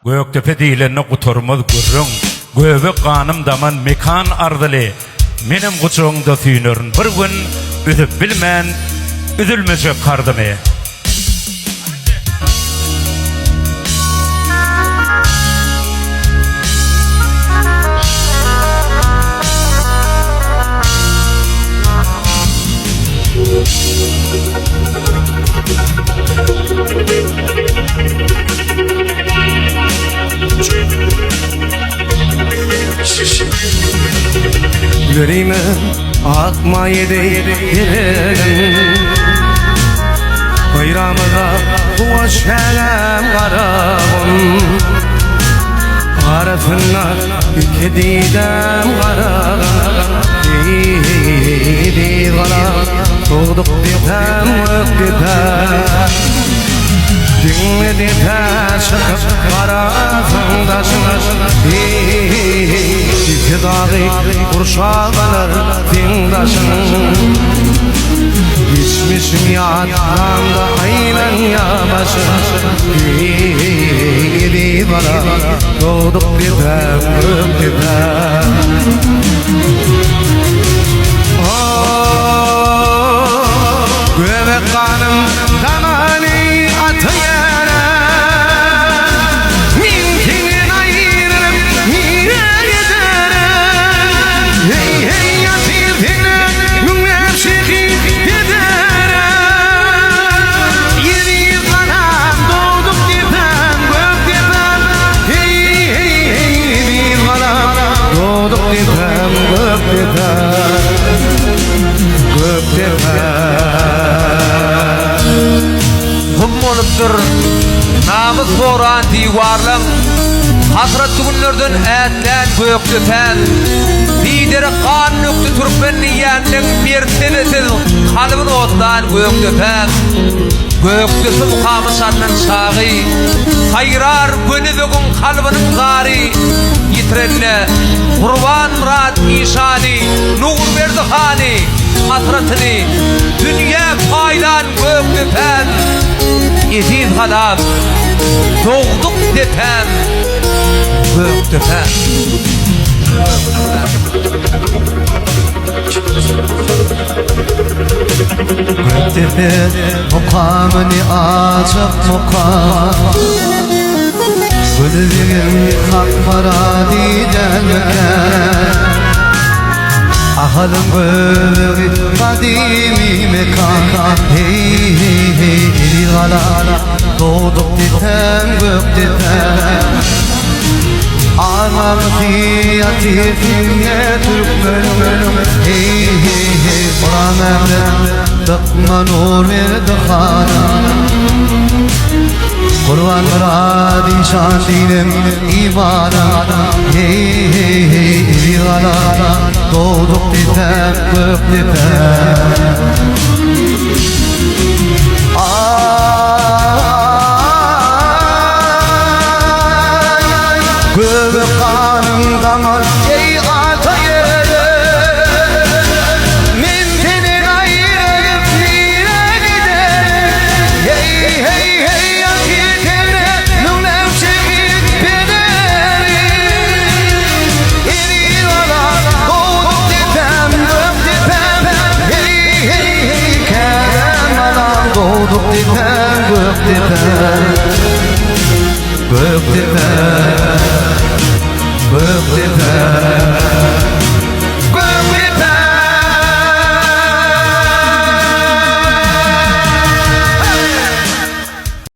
Göktepe diýilende gutormaz gürrüň, göbe kanım daman mekan ardyly. Menem guçoňda süýnerin bir gün, üzüp bilmän, üzülmejek kardymy. Yüreğime akma yedim Bayramıda kuvaş elem karabın Arasınlar kedidem karabın Dedi bana doğduk dedem öptedem Dinledi taşık karasındaşın İki dağı kurşağlar dindaşın Geçmişim yadlarında aynen yabaşın Dedi bana doğduk dedem öptedem Göbek kanım damani atıyana Mümkinin ayırırım nire giderim Hey hey yatir dinle nünem şekil giderim Yedi kanam doğduk dedem gök dedem Hey hey hey bir kanam doğduk dedem gök dedem Gök dedem Hüm olupdur namız boran diwarlaň hasratly günlerden ätlen gökdepen lideri kan nökte türkmen diýendiň bir senetin kalbyny otlan gökdepen gökdesi mukamy sandan sagy hayrar gönüdüň kalbynyň gary ýitirenne Qurban Murat İşani Nur berdi hani hasratyny dünýä paýlan gökdepen Eziz kadar doğduk depen gök depen Gök depen mukamını açıp mukam Gönüllüğün kalkmara diden mekan Ahalım göğü kadimi mekan Hey hey hey eli gala doğduk detem gök detem Anam diyatifine Türkmenüm Hey hey hey Kur'an emret dıkma nur verdi hanım Kurban Murat İşan dinim imanım Hey hey hey eli gala doğduk detem gök detem Göbek kanım damar ey atayere Min seni ayırıp nire giderim Hey hey hey yakitene nünem çekip giderim Eri valla doğduk detem gök detem Hey hey hey kerem alan doğduk detem gök detem Gök detem Gök detem